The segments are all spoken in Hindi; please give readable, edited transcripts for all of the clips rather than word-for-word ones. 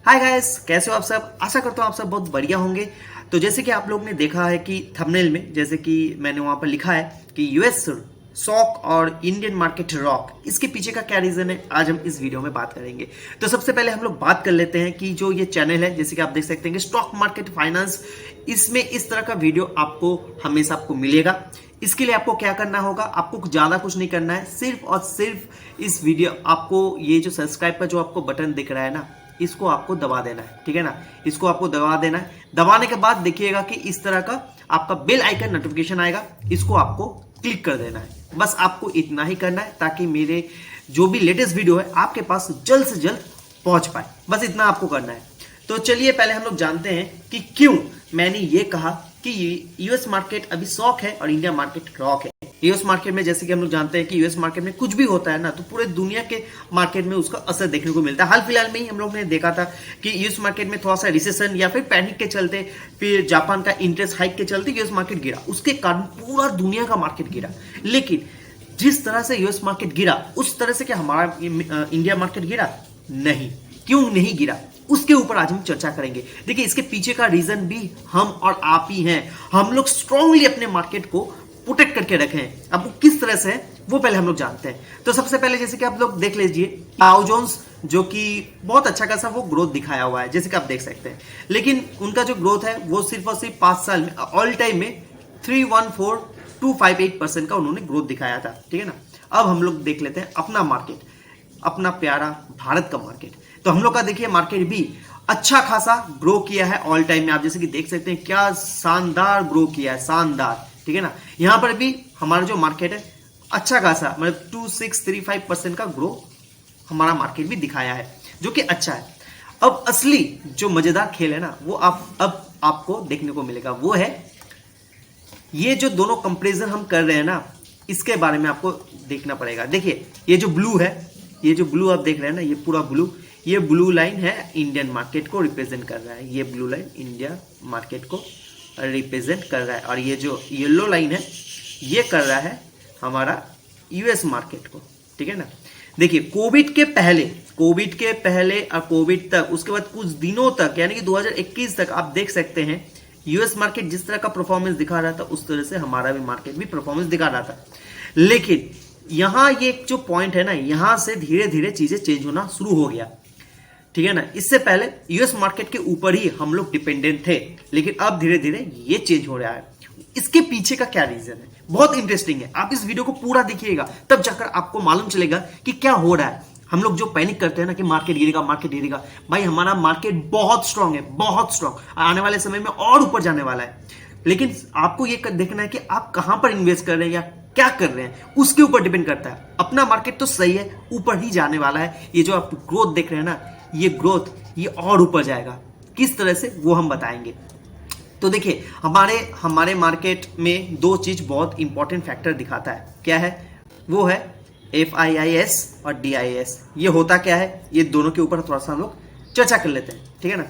हाय गाइस, कैसे हो आप सब। आशा करता हूँ आप सब बहुत बढ़िया होंगे। तो जैसे कि आप लोग ने देखा है कि थंबनेल में जैसे कि मैंने वहां पर लिखा है कि यूएस सॉक और इंडियन मार्केट रॉक, इसके पीछे का क्या रीजन है, आज हम इस वीडियो में बात करेंगे। तो सबसे पहले हम लोग बात कर लेते हैं कि जो ये चैनल है, जैसे कि आप देख सकते हैं कि स्टॉक मार्केट फाइनेंस, इसमें इस तरह का वीडियो आपको हमेशा आपको मिलेगा। इसके लिए आपको क्या करना होगा, आपको ज्यादा कुछ नहीं करना है, सिर्फ और सिर्फ इस वीडियो आपको ये जो सब्सक्राइब का जो आपको बटन दिख रहा है ना, इसको आपको दबा देना है, ठीक है ना। इसको आपको दबा देना है। दबाने के बाद देखिएगा कि इस तरह का आपका बेल आइकन नोटिफिकेशन आएगा, इसको आपको क्लिक कर देना है। बस आपको इतना ही करना है ताकि मेरे जो भी लेटेस्ट वीडियो है आपके पास जल्द से जल्द पहुंच पाए। बस इतना आपको करना है। तो चलिए पहले हम लोग जानते हैं कि क्यों मैंने ये कहा कि यूएस मार्केट अभी सॉक है और इंडिया मार्केट रॉक है। यूएस मार्केट में जैसे कि हम लोग जानते हैं कि यूएस मार्केट में कुछ भी होता है ना, तो पूरे दुनिया के मार्केट में उसका असर देखने को मिलता है। हाल फिलहाल में ही हम लोग ने देखा था कि यूएस मार्केट में थोड़ा सा रिसेशन या फिर पैनिक के चलते, फिर जापान का इंटरेस्ट हाइक के चलते यूएस मार्केट गिरा, उसके कारण पूरा दुनिया का मार्केट गिरा। लेकिन जिस तरह से यूएस मार्केट गिरा उस तरह से क्या हमारा इंडिया मार्केट गिरा? नहीं। क्यों नहीं गिरा, उसके ऊपर आज हम चर्चा करेंगे। देखिए, इसके पीछे का रीजन भी हम और आप ही हैं। हम लोग स्ट्रांगली अपने मार्केट को प्रोटेक्ट करके रखे हैं। अब वो किस तरह से है वो पहले हम लोग जानते हैं। तो सबसे पहले जैसे कि आप लोग देख लीजिए डाउ जोन्स, जो कि बहुत अच्छा खासा वो ग्रोथ दिखाया हुआ है, जैसे कि आप देख सकते हैं। लेकिन उनका जो ग्रोथ है वो सिर्फ और सिर्फ 5 साल में ऑल टाइम में 314,258% का उन्होंने ग्रोथ दिखाया था, ठीक है ना। अब हम लोग देख लेते हैं अपना मार्केट, अपना प्यारा भारत का मार्केट। तो हम लोग का देखिए मार्केट भी अच्छा खासा ग्रो किया है ऑल टाइम में। आप जैसे कि देख सकते हैं क्या शानदार ग्रो किया है, शानदार, ठीक है ना। यहां पर भी हमारा जो मार्केट है अच्छा खासा, मतलब 2635% का ग्रो हमारा मार्केट भी दिखाया है, जो कि अच्छा है। अब असली जो मजेदार खेल है ना, वो अब आपको देखने को मिलेगा। वो है ये जो दोनों कंपैरिजन हम कर रहे हैं ना, इसके बारे में आपको देखना पड़ेगा। देखिए, ये जो ब्लू है, ये जो ब्लू आप देख रहे हैं ना, ये पूरा ब्लू, ये ब्लू लाइन है इंडियन मार्केट को रिप्रेजेंट कर रहा है। ये ब्लू लाइन इंडिया मार्केट को रिप्रेजेंट कर रहा है, और ये जो येलो लाइन है ये कर रहा है हमारा यूएस मार्केट को, ठीक है ना। देखिए, कोविड के पहले और कोविड तक, उसके बाद कुछ दिनों तक यानी कि 2021 तक आप देख सकते हैं यूएस मार्केट जिस तरह का परफॉर्मेंस दिखा रहा था उस तरह से हमारा भी मार्केट भी परफॉर्मेंस दिखा रहा था। लेकिन यहां ये जो पॉइंट है ना, यहां से धीरे धीरे चीजें चेंज होना शुरू हो गया, ठीक है ना। इससे पहले यूएस मार्केट के ऊपर ही हम लोग डिपेंडेंट थे, लेकिन अब धीरे धीरे ये चेंज हो रहा है। इसके पीछे का क्या रीजन है, बहुत इंटरेस्टिंग है। आप इस वीडियो को पूरा देखिएगा, तब जाकर आपको मालूम चलेगा कि क्या हो रहा है। हम लोग जो पैनिक करते हैं ना कि मार्केट गिरेगा, भाई हमारा मार्केट बहुत स्ट्रांग है, बहुत स्ट्रांग, आने वाले समय में और ऊपर जाने वाला है। लेकिन आपको ये देखना है कि आप कहां पर इन्वेस्ट कर रहे हैं या क्या कर रहे हैं, उसके ऊपर डिपेंड करता है। अपना मार्केट तो सही है, ऊपर ही जाने वाला है। ये जो आप ग्रोथ देख रहे हैं ना, ये ग्रोथ ये और ऊपर जाएगा। किस तरह से वो हम बताएंगे। तो देखिए, हमारे मार्केट में दो चीज बहुत इंपॉर्टेंट फैक्टर दिखाता है। क्या है वो? है FIIS और DIS। ये होता क्या है, ये दोनों के ऊपर थोड़ा सा हम लोग चर्चा कर लेते हैं, ठीक है ना।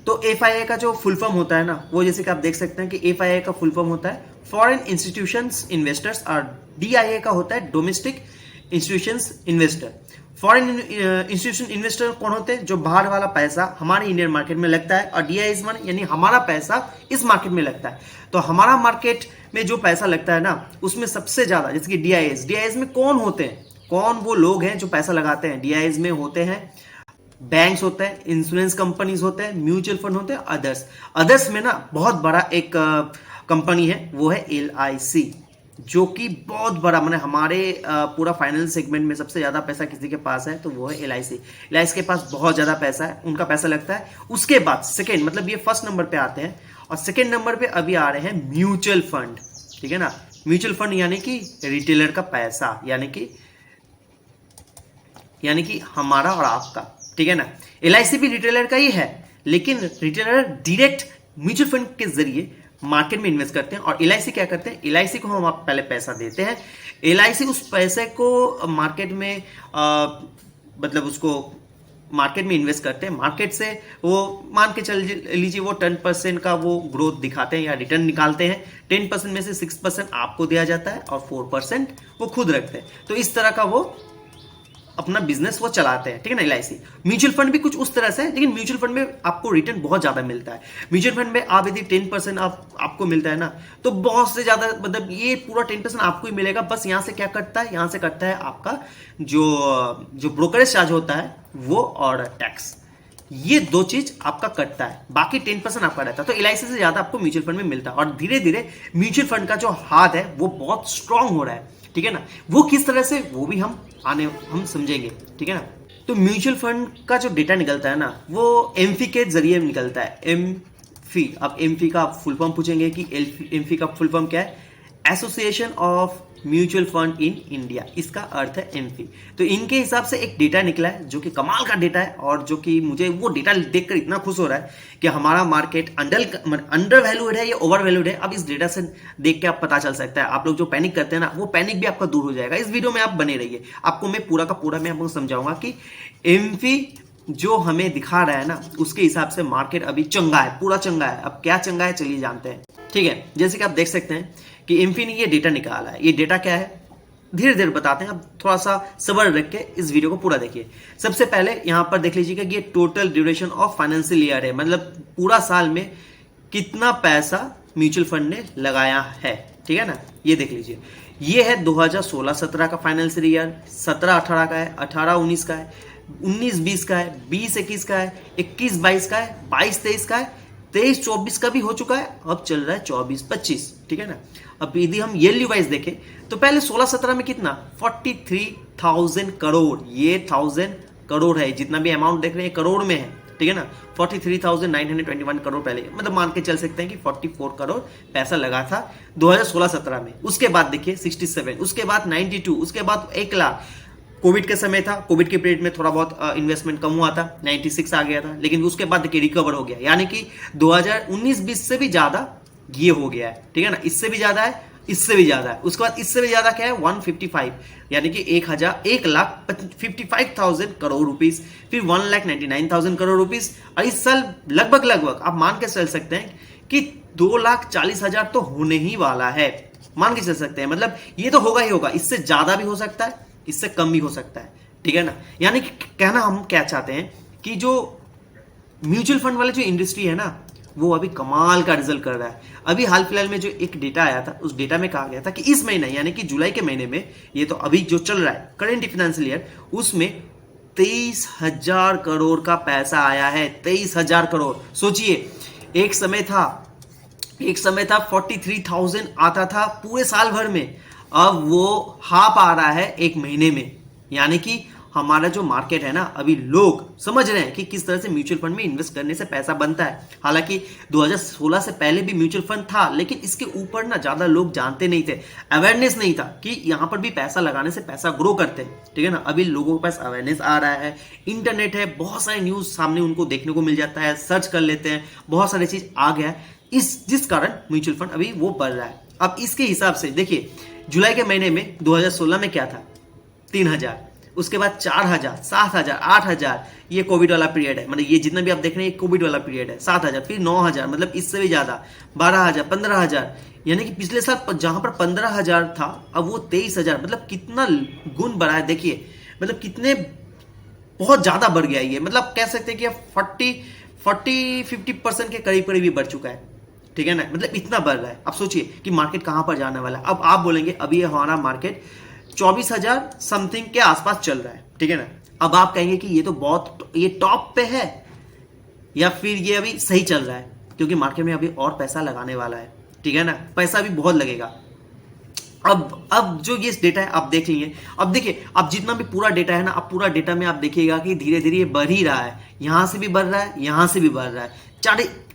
तो FII का जो फुल फॉर्म होता है ना, वो जैसे कि आप देख सकते हैं कि FII का फुल फॉर्म होता है फॉरेन इंस्टीट्यूशंस इन्वेस्टर्स, और DIA का होता है domestic institutions investor. Foreign institution investor कौन होते हैं? जो बाहर वाला पैसा हमारे इंडियन मार्केट में लगता है, और DIS माने यानी हमारा पैसा इस मार्केट में लगता है। तो हमारा मार्केट में जो पैसा लगता है ना, उसमें सबसे ज्यादा, जैसे कि DIS में कौन होते हैं, कौन वो लोग हैं जो पैसा लगाते हैं? DIS में होते हैं बैंक्स होते हैं, इंश्योरेंस कंपनीज होते हैं, म्यूचुअल फंड होते हैं, अदर्स में ना बहुत बड़ा एक कंपनी है, वो है LIC, जो कि बहुत बड़ा, मैंने हमारे पूरा फाइनेंस सेगमेंट में सबसे ज्यादा पैसा किसी के पास है तो वो है LIC के पास बहुत ज्यादा पैसा है, उनका पैसा लगता है। उसके बाद सेकेंड, मतलब ये फर्स्ट नंबर पे आते हैं, और सेकेंड नंबर पे अभी आ रहे हैं म्यूचुअल फंड, ठीक है ना। म्यूचुअल फंड यानी कि रिटेलर का पैसा, यानी कि हमारा और आपका, ठीक है ना। LIC भी रिटेलर का ही है, लेकिन रिटेलर डायरेक्ट म्यूचुअल फंड के जरिए मार्केट में इन्वेस्ट करते हैं। और LIC क्या करते हैं, LIC को हम पहले पैसा देते हैं, LIC उस पैसे को मार्केट में मतलब उसको मार्केट में इन्वेस्ट करते हैं। मार्केट से वो मान के चल लीजिए वो 10% का वो ग्रोथ दिखाते हैं या रिटर्न निकालते हैं। 10% में से 6% आपको दिया जाता है और 4% वो खुद रखते हैं। तो इस तरह का वो अपना बिजनेस वो चलाते हैं, ठीक है ना, LIC। म्यूचुअल फंड भी कुछ उस तरह से है, लेकिन म्यूचुअल फंड में आपको रिटर्न बहुत ज्यादा मिलता है। म्यूचुअल फंड में आप यदि 10% आपको मिलता है ना, तो बहुत से ज्यादा, मतलब ये पूरा 10% आपको ही मिलेगा। बस यहाँ से क्या कटता है, यहाँ से कटता है आपका जो ब्रोकरेज चार्ज होता है वो, और टैक्स। ये दो चीज आपका कटता है, बाकी 10% आपका रहता है। तो LIC से ज्यादा आपको म्यूचुअल फंड में मिलता है। और धीरे धीरे म्यूचुअल फंड का जो हाथ है वो बहुत स्ट्रांग हो रहा है, ठीक है ना। वो किस तरह से, वो भी हम समझेंगे, ठीक है ना। तो म्यूचुअल फंड का जो डेटा निकलता है ना, वो एमफी के जरिए निकलता है। एमफी, अब एमफी का आप फुल फॉर्म पूछेंगे कि एमफी का फुल फॉर्म क्या है, association of mutual fund in India, इसका अर्थ है एमफी। तो इनके हिसाब से एक डेटा निकला है जो कि कमाल का डेटा है, और जो कि मुझे वो डेटा देखकर इतना खुश हो रहा है कि हमारा मार्केट अंडर वैल्यूड है या ओवर वैल्यूड है। अब इस डेटा से देख के आप पता चल सकता है। आप लोग जो पैनिक करते हैं ना, वो पैनिक भी आपका दूर हो जाएगा। इस वीडियो में आप बने रहिए, आपको मैं पूरा का पूरा मैं आपको समझाऊंगा कि एमफी जो हमें दिखा रहा है ना, उसके हिसाब से मार्केट अभी चंगा है, पूरा चंगा है। अब क्या चंगा है चलिए जानते हैं, ठीक है। जैसे कि आप देख सकते हैं कि एमफी ने ये डेटा निकाला है। ये डेटा क्या है, धीरे धीरे बताते हैं। अब थोड़ा सा सब्र रख के इस वीडियो को पूरा देखिए। सबसे पहले यहां पर देख लीजिएगा कि ये total duration of financial year है, मतलब पूरा साल में कितना पैसा म्यूचुअल फंड ने लगाया है, ठीक है ना। ये देख लीजिए, ये है 2016-17 का फाइनेंशियल ईयर, 17-18 का है, 18-19 का है, 19-20 का है, 20-21 का है, 21-22 का है, 22-23 का है, 23-24 का भी हो चुका है। अब चल रहा है 24-25, ठीक है ना। अब यदि हम ईयरली वाइज देखें तो पहले 16-17 में कितना, 43,000 करोड़, ये 1000 करोड़ है, जितना भी अमाउंट देख रहे हैं करोड़ में है, ठीक है ना। 43,921 करोड़ पहले, मतलब मान के चल सकते हैं कि 44 करोड़ पैसा लगा था 2016-17 में। उसके बाद देखिए 67, उसके बाद 92, उसके बाद 1 लाख। कोविड के समय था, कोविड के पीरियड में थोड़ा बहुत इन्वेस्टमेंट कम हुआ था, 96 आ गया था, लेकिन उसके बाद देखिए रिकवर हो गया, यानी कि 2019-20 से भी ज्यादा ये हो गया है, ठीक है ना। इससे भी ज्यादा है, इससे भी ज्यादा है, उसके बाद इससे भी ज्यादा क्या है, 155, यानी कि 1,55,000 करोड़ रुपीस, फिर 1,99,000 करोड़ रुपीस। और इस साल लगभग आप मान के चल सकते हैं कि 2,40,000 तो होने ही वाला है, मान के चल सकते हैं। मतलब ये तो होगा ही होगा, इससे ज्यादा भी हो सकता है, इससे कम भी हो सकता है, ठीक है ना। यानी कि कहना हम क्या चाहते हैं कि जो म्यूचुअल फंड वाले जो इंडस्ट्री है ना, वो अभी कमाल का रिजल्ट कर रहा है। अभी हाल फिलहाल में जो एक डेटा आया था, उस डेटा में कहा गया था कि इस महीने यानी कि जुलाई के महीने में, ये तो अभी जो चल रहा है करेंट फाइनेंशियल ईयर, उसमें 23,000 करोड़ का पैसा आया है। 23,000 करोड़, सोचिए एक समय था 43,000 आता था पूरे साल भर में, अब वो हाफ आ रहा है एक महीने में। यानी कि हमारा जो मार्केट है ना, अभी लोग समझ रहे हैं कि किस तरह से म्यूचुअल फंड में इन्वेस्ट करने से पैसा बनता है। हालांकि 2016 से पहले भी म्यूचुअल फंड था, लेकिन इसके ऊपर ना ज्यादा लोग जानते नहीं थे, अवेयरनेस नहीं था कि यहाँ पर भी पैसा लगाने से पैसा ग्रो करते हैं, ठीक है ना। अभी लोगों के पास अवेयरनेस आ रहा है, इंटरनेट है, बहुत सारे न्यूज सामने उनको देखने को मिल जाता है, सर्च कर लेते हैं, बहुत सारी चीज आ गया है, जिस कारण म्यूचुअल फंड अभी वो बढ़ रहा है। अब इसके हिसाब से देखिए, जुलाई के महीने में 2016 में क्या था, 3,000, उसके बाद 4,000, 7,000, 8,000, ये कोविड वाला पीरियड है, मतलब ये जितना भी आप देख रहे हैं कोविड वाला पीरियड है। 7,000, फिर 9,000, मतलब इससे भी ज्यादा, 12,000, 15,000, यानी कि पिछले साल जहां पर 15,000 था, अब वो 23,000, मतलब कितना गुण बढ़ा है देखिए, मतलब कितने बहुत ज्यादा बढ़ गया ये, मतलब कह सकते हैं कि 40-50% के करीब करीब बढ़ चुका है, ठीक है ना। मतलब इतना बढ़ रहा है। अब सोचिए कि मार्केट कहां पर जाने वाला है। अब आप बोलेंगे अभी हमारा मार्केट 24,000 समथिंग के आसपास चल रहा है, ठीक है ना। अब आप कहेंगे कि ये तो बहुत, ये टॉप पे है, या फिर ये अभी सही चल रहा है, क्योंकि मार्केट में अभी और पैसा लगाने वाला है, ठीक है ना, पैसा भी बहुत लगेगा। अब जो ये डेटा है आप देख लीजिए। अब देखिए, अब जितना भी पूरा डेटा है ना, अब पूरा डेटा में आप देखिएगा कि धीरे धीरे ये बढ़ ही रहा है, यहां से भी बढ़ रहा है, यहां से भी बढ़ रहा है,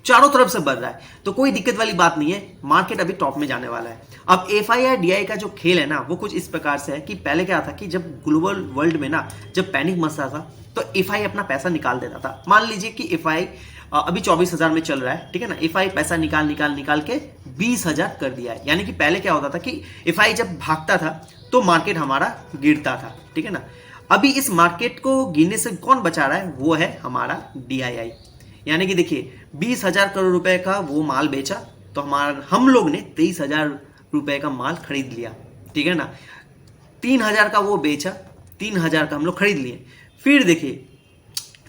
चारों तरफ से बढ़ रहा है। तो कोई दिक्कत वाली बात नहीं है, मार्केट अभी टॉप में जाने वाला है। अब एफआई डीआई का जो खेल है ना, वो कुछ इस प्रकार से है कि पहले क्या था कि जब ग्लोबल वर्ल्ड में ना, जब पैनिक मचता था, तो एफआई अपना पैसा निकाल देता था। मान लीजिए कि एफआई अभी 24,000 में चल रहा है, ठीक है ना। एफआई पैसा निकाल के 20,000 कर दिया है। यानी कि पहले क्या होता था कि एफआई जब भागता था तो मार्केट हमारा गिरता था, ठीक है ना। अभी इस मार्केट को गिरने से कौन बचा रहा है, वो है हमारा डीआईआई। यानी कि देखिए 20,000 करोड़ रुपए का वो माल बेचा, तो हम लोग ने 23,000 रुपए का माल खरीद लिया, ठीक है ना। 3,000 का वो बेचा, 3,000 का हम लोग खरीद लिए। फिर देखिए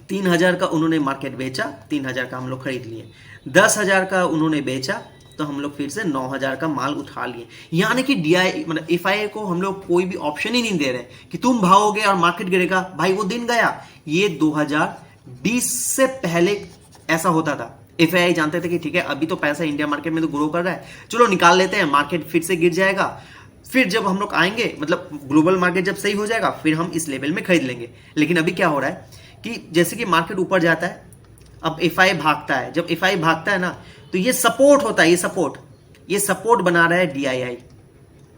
3,000 का उन्होंने मार्केट बेचा, 3,000 का हम लोग खरीद लिए, 10,000 का उन्होंने बेचा तो हम लोग फिर से 9,000 का माल उठा लिए। यानी कि डीआई मतलब एफआईआई को हम लोग कोई भी ऑप्शन ही नहीं दे रहे कि तुम भागोगे और मार्केट गिरेगा। भाई वो दिन गया, ये 2020 से पहले ऐसा होता था। एफआईआई जानते थे कि ठीक है अभी तो पैसा इंडिया मार्केट में तो ग्रो कर रहा है, चलो निकाल लेते हैं, मार्केट फिर से गिर जाएगा, फिर जब हम लोग आएंगे मतलब ग्लोबल मार्केट जब सही हो जाएगा फिर हम इस लेवल में खरीद लेंगे। लेकिन अभी क्या हो रहा है कि जैसे कि मार्केट ऊपर जाता है, अब एफआई भागता है, जब एफआई भागता है ना तो ये सपोर्ट होता है, ये सपोर्ट बना रहा है डीआईआई,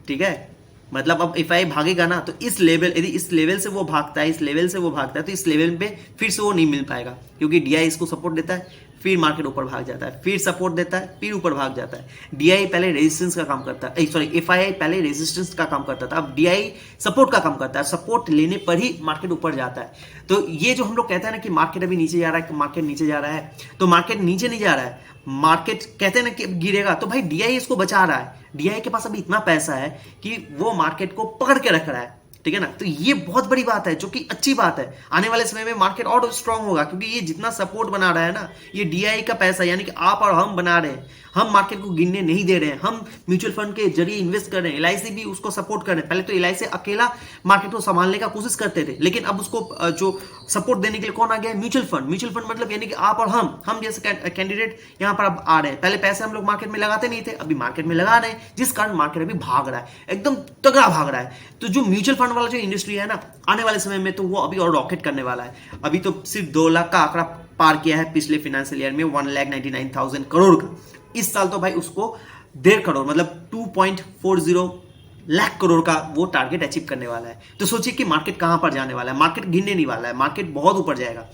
ठीक है। मतलब अब एफआई भागेगा ना तो इस लेवल, यदि इस लेवल से वो भागता है, इस लेवल से वो भागता है तो इस लेवल पे फिर से वो नहीं मिल पाएगा, क्योंकि डीआई इसको सपोर्ट देता है, फिर मार्केट ऊपर भाग जाता है, फिर सपोर्ट देता है, फिर ऊपर भाग जाता है। डीआई पहले रेजिस्टेंस का काम करता है, सॉरी एफआईआई पहले रेजिस्टेंस का काम करता था, अब डीआई सपोर्ट का काम करता है, सपोर्ट लेने पर ही मार्केट ऊपर जाता है। तो ये जो हम लोग कहते हैं ना कि मार्केट अभी नीचे जा रहा है, मार्केट नीचे जा रहा है, तो मार्केट नीचे नहीं जा रहा है, मार्केट कहते हैं ना कि गिरेगा, तो भाई डीआई इसको बचा रहा है। डीआई के पास अभी इतना पैसा है कि वो मार्केट को पकड़ के रख रहा है, ठीक है ना। तो ये बहुत बड़ी बात है, जो कि अच्छी बात है। आने वाले समय में मार्केट और स्ट्रांग होगा, क्योंकि ये जितना सपोर्ट बना रहा है ना, ये डीआई का पैसा, यानी कि आप और हम बना रहे हैं। हम मार्केट को गिरने नहीं दे रहे हैं, हम म्यूचुअल फंड के जरिए इन्वेस्ट कर रहे हैं, एलआईसी भी उसको सपोर्ट कर रहे हैं। पहले तो एलआईसी अकेला मार्केट को संभालने का कोशिश करते थे, लेकिन अब उसको जो सपोर्ट देने के लिए कौन आ गया? Mutual fund. म्यूचुअल फंड मतलब यानी कि आप और हम जैसे कैंडिडेट यहाँ पर अब आ रहे हैं। पहले पैसे हम लोग मार्केट में लगाते नहीं थे, अभी मार्केट में लगा रहे हैं, जिस कारण मार्केट अभी भाग रहा है, एकदम तगड़ा भाग रहा है। तो जो म्यूचुअल फंड वाला जो इंडस्ट्री है ना, आने वाले समय में तो वो अभी और रॉकेट करने वाला है। अभी तो सिर्फ 2 लाख का आंकड़ा पार किया है पिछले फाइनेंशियल ईयर में, 1,99,000 करोड़ का। इस साल तो भाई उसको 1.5 करोड़ मतलब 2.40 लाख करोड़ का वो टारगेट अचीव करने वाला है। तो सोचिए कि मार्केट कहां पर जाने वाला है। मार्केट गिरने नहीं वाला है, मार्केट बहुत ऊपर जाएगा।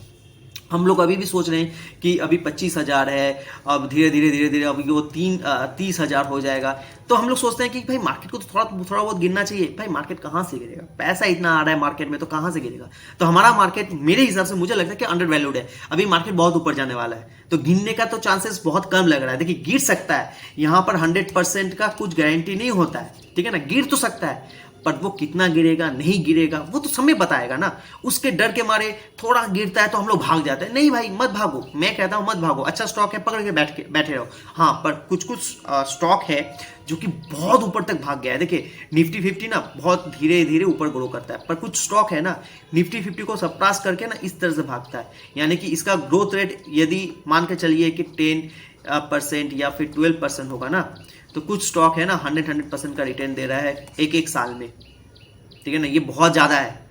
हम लोग अभी भी सोच रहे हैं कि अभी 25,000 है, अब धीरे धीरे अभी वो 30,000 हो जाएगा। तो हम लोग सोचते हैं कि भाई मार्केट को तो थोड़ा बहुत गिरना चाहिए। भाई मार्केट कहाँ से गिरेगा? पैसा इतना आ रहा है मार्केट में, तो कहाँ से गिरेगा? तो हमारा मार्केट मेरे हिसाब से मुझे लगता है कि अंडर वैल्यूड है। अभी मार्केट बहुत ऊपर जाने वाला है, तो गिरने का तो चांसेस बहुत कम लग रहा है। देखिए गिर सकता है, यहाँ पर 100% का कुछ गारंटी नहीं होता है, ठीक है ना। गिर तो सकता है, पर वो कितना गिरेगा नहीं गिरेगा वो तो समय बताएगा ना। उसके डर के मारे थोड़ा गिरता है तो हम लोग भाग जाते हैं। नहीं भाई मत भागो, मैं कहता हूं मत भागो। अच्छा स्टॉक है, पकड़ के बैठे रहो। हाँ, पर कुछ स्टॉक है जो कि बहुत ऊपर तक भाग गया है। देखिए निफ्टी 50 ना बहुत धीरे धीरे ऊपर ग्रो करता है, पर कुछ स्टॉक है ना निफ्टी 50 को सरपास करके ना इस तरह से भागता है। यानी कि इसका ग्रोथ रेट यदि मान के चलिए कि 10% या फिर 12% होगा ना, तो कुछ स्टॉक है ना 100% का रिटर्न दे रहा है एक साल में, ठीक है ना। ये बहुत ज़्यादा है,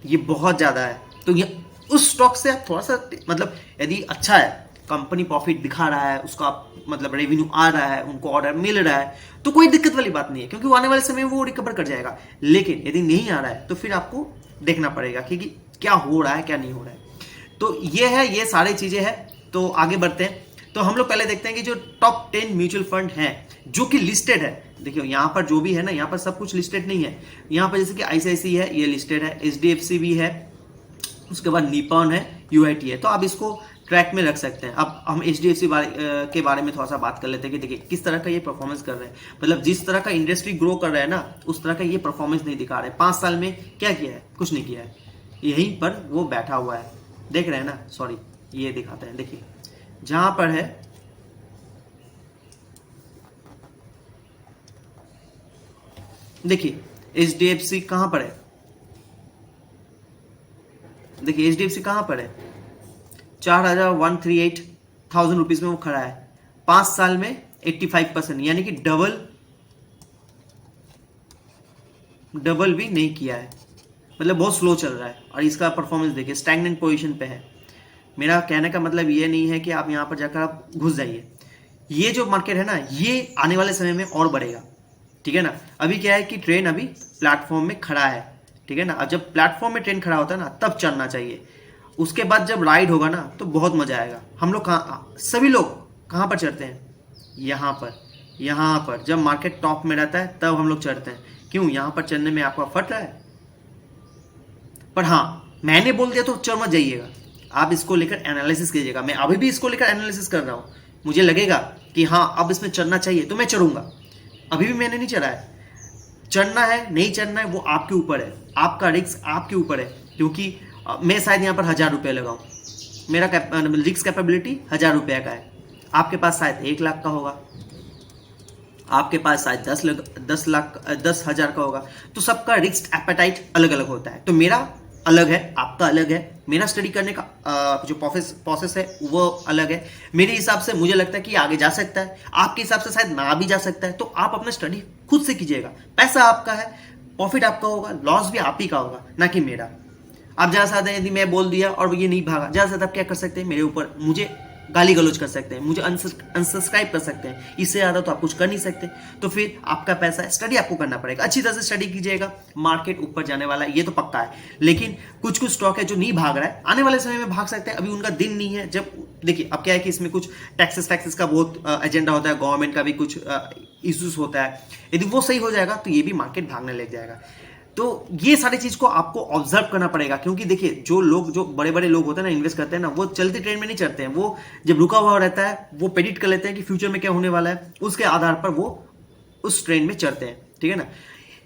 ये बहुत ज़्यादा है। तो ये उस स्टॉक से आप थोड़ा सा मतलब यदि अच्छा है, कंपनी प्रॉफिट दिखा रहा है, उसका मतलब रेवेन्यू आ रहा है, उनको ऑर्डर मिल रहा है, तो कोई दिक्कत वाली बात नहीं है, क्योंकि वो आने वाले समय में वो रिकवर कर जाएगा। लेकिन यदि नहीं आ रहा है तो फिर आपको देखना पड़ेगा कि क्या हो रहा है क्या नहीं हो रहा है। तो ये है, ये सारी चीज़ें हैं। तो आगे बढ़ते हैं। तो हम लोग पहले देखते हैं कि जो टॉप 10 म्यूचुअल फंड हैं जो कि लिस्टेड है। देखियो यहाँ पर जो भी है ना, यहाँ पर सब कुछ लिस्टेड नहीं है। यहाँ पर जैसे कि आईसीआईसी है, ये लिस्टेड है, एचडीएफसी भी है, उसके बाद निपॉन है, यूआईटी है। तो आप इसको ट्रैक में रख सकते हैं। अब हम एचडीएफसी के बारे में थोड़ा सा बात कर लेते हैं कि देखिए किस तरह का ये परफॉर्मेंस कर रहे हैं। मतलब जिस तरह का इंडस्ट्री ग्रो कर रहा है ना, उस तरह का ये परफॉर्मेंस नहीं दिखा रहे। 5 साल में क्या किया है? कुछ नहीं किया है, यहीं पर वो बैठा हुआ है, देख रहे हैं ना। सॉरी, ये दिखाते हैं। देखिए जहां पर है, देखिए एचडीएफसी कहां पर है, देखिए एचडीएफसी कहां पर है, 4,138,000 रुपीज में वो खड़ा है। 5 साल में 85%, यानी कि डबल भी नहीं किया है। मतलब बहुत स्लो चल रहा है। और इसका परफॉर्मेंस देखिए स्टैग्नेंट पोजीशन पे है। मेरा कहने का मतलब ये नहीं है कि आप यहाँ पर जाकर आप घुस जाइए। ये जो मार्केट है ना, ये आने वाले समय में और बढ़ेगा, ठीक है ना। अभी क्या है कि ट्रेन अभी प्लेटफॉर्म में खड़ा है, ठीक है ना। अब जब प्लेटफॉर्म में ट्रेन खड़ा होता है ना, तब चढ़ना चाहिए। उसके बाद जब राइड होगा ना, तो बहुत मजा आएगा। हम लोग सभी लोग कहाँ पर चढ़ते हैं? यहाँ पर जब मार्केट टॉप में रहता है तब हम लोग चढ़ते हैं। क्यों? यहाँ पर चढ़ने में आपका फट रहा है। पर हाँ, मैंने बोल दिया तो चढ़ मत जाइएगा, आप इसको लेकर एनालिसिस कीजिएगा। मैं अभी भी इसको लेकर एनालिसिस कर रहा हूँ। मुझे लगेगा कि हाँ अब इसमें चढ़ना चाहिए तो मैं चढ़ूंगा। अभी भी मैंने नहीं चढ़ा है। चढ़ना है नहीं चढ़ना है वो आपके ऊपर है। आपका रिस्क आपके ऊपर है, क्योंकि मैं शायद यहाँ पर 1,000 रुपये लगाऊं, मेरा रिस्क कैपेबिलिटी 1,000 रुपये का है, आपके पास शायद 1 लाख का होगा, आपके पास शायद 10,00,000 का होगा। तो सबका रिस्क एपेटाइट अलग अलग होता है। तो मेरा अलग है, आपका अलग है, मेरा स्टडी करने का जो प्रोसेस है वो अलग है। मेरे हिसाब से मुझे लगता है कि आगे जा सकता है, आपके हिसाब से शायद ना भी जा सकता है। तो आप अपना स्टडी खुद से कीजिएगा, पैसा आपका है, प्रॉफिट आपका होगा, लॉस भी आप ही का होगा, ना कि मेरा। आप ज्यादा से ज्यादा यदि मैं बोल दिया और ये नहीं भागा, ज्यादा से ज्यादा आप क्या कर सकते हैं, मेरे ऊपर मुझे गाली गलौज कर सकते हैं, मुझे अनसब्सक्राइब कर सकते हैं, इससे ज्यादा तो आप कुछ कर नहीं सकते। तो फिर आपका पैसा, स्टडी आपको करना पड़ेगा, अच्छी तरह से स्टडी कीजिएगा। मार्केट ऊपर जाने वाला है ये तो पक्का है, लेकिन कुछ कुछ स्टॉक है जो नहीं भाग रहा है, आने वाले समय में भाग सकते हैं। अभी उनका दिन नहीं है जब, देखिए अब क्या है कि इसमें कुछ टैक्सेस का बहुत एजेंडा होता है, गवर्नमेंट का भी कुछ इश्यूज होता है। यदि वो सही हो जाएगा तो ये भी मार्केट भागने लग जाएगा। तो ये सारी चीज को आपको ऑब्जर्व करना पड़ेगा, क्योंकि देखिए जो बड़े बड़े लोग होते हैं ना, इन्वेस्ट करते हैं ना, वो चलते ट्रेंड में नहीं चढ़ते हैं, वो जब रुका हुआ रहता है वो प्रेडिक्ट कर लेते हैं कि फ्यूचर में क्या होने वाला है, उसके आधार पर वो उस ट्रेंड में चढ़ते हैं, ठीक है ना।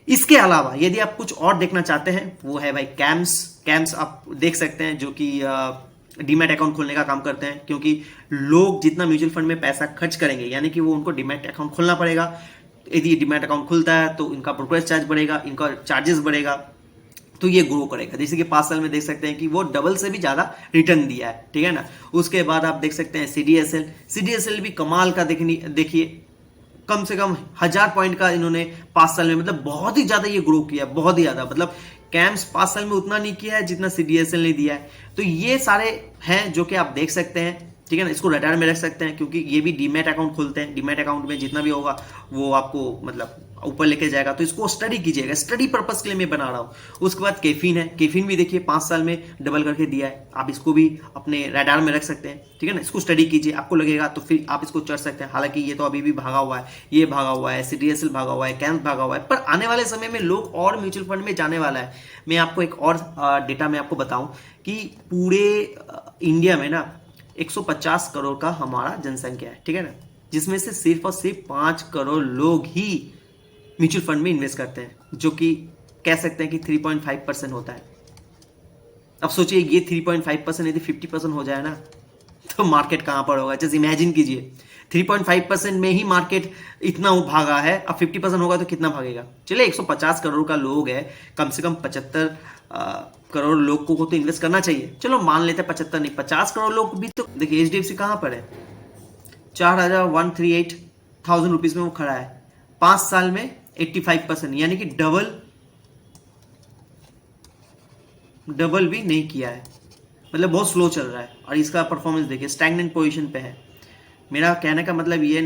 इसके अलावा यदि आप कुछ और देखना चाहते हैं, वो है भाई कैम्स आप देख सकते हैं, जो कि डीमैट अकाउंट खोलने का काम करते हैं। क्योंकि लोग जितना म्यूचुअल फंड में पैसा खर्च करेंगे, यानी कि वो उनको डीमैट अकाउंट खोलना पड़ेगा। यदि डीमैट अकाउंट खुलता है तो इनका ब्रोकरेज चार्ज बढ़ेगा, इनका चार्जेस बढ़ेगा, तो ये ग्रो करेगा। जैसे कि 5 साल में देख सकते हैं कि वो डबल से भी ज्यादा रिटर्न दिया है, ठीक है ना। उसके बाद आप देख सकते हैं सीडीएसएल भी कमाल का, देखिए कम से कम 1,000 पॉइंट का इन्होंने 5 साल में, मतलब बहुत ही ज्यादा ये ग्रो किया, बहुत ही ज्यादा। मतलब कैम्स 5 साल में उतना नहीं किया है जितना सीडीएसएल ने दिया है। तो ये सारे हैं जो कि आप देख सकते हैं, ठीक है ना। इसको रडार में रख सकते हैं, क्योंकि ये भी डीमैट अकाउंट खोलते हैं। डीमैट अकाउंट में जितना भी होगा वो आपको मतलब ऊपर लेके जाएगा। तो इसको स्टडी कीजिएगा, स्टडी पर्पस के लिए मैं बना रहा हूँ। उसके बाद कैफीन है, कैफीन भी देखिए 5 साल में डबल करके दिया है, आप इसको भी अपने रडार में रख सकते हैं, ठीक है ना। इसको स्टडी कीजिए, आपको लगेगा तो फिर आप इसको चढ़ सकते हैं। हालांकि ये तो अभी भी भागा हुआ है, ये भागा हुआ है, सीडीएसएल भागा हुआ है, कैम्प भागा हुआ है, पर आने वाले समय में लोग और म्यूचुअल फंड में जाने वाला है। मैं आपको एक और डेटा में आपको बताऊं कि पूरे इंडिया में ना 150 करोड़ का हमारा जनसंख्या है, ठीक है ना, जिसमें से सिर्फ और सिर्फ 5 करोड़ लोग ही म्यूचुअल फंड में इन्वेस्ट करते हैं, जो कि कह सकते हैं कि 3.5% होता है। अब सोचिए ये 3.5% यदि 50% हो जाए ना, तो मार्केट कहां पर होगा। जस्ट इमेजिन कीजिए 3.5% में ही मार्केट इतना भागा है, अब 50% होगा तो कितना भागेगा। चलिए 150 करोड़ का लोग है, कम से कम 75 करोड़ लोग को तो इन्वेस्ट करना चाहिए। चलो मान लेते हैं 75 नहीं, 50 करोड़ लोग भी। तो देखिए एचडीएफसी कहां पर है, 4,138,000 रुपीज में वो खड़ा है। 5 साल में 85%, यानी कि डबल भी नहीं किया है, मतलब बहुत स्लो चल रहा है। और इसका परफॉर्मेंस देखिए स्टैग्नेंट पोजीशन पे है। मेरा कहने का मतलब ये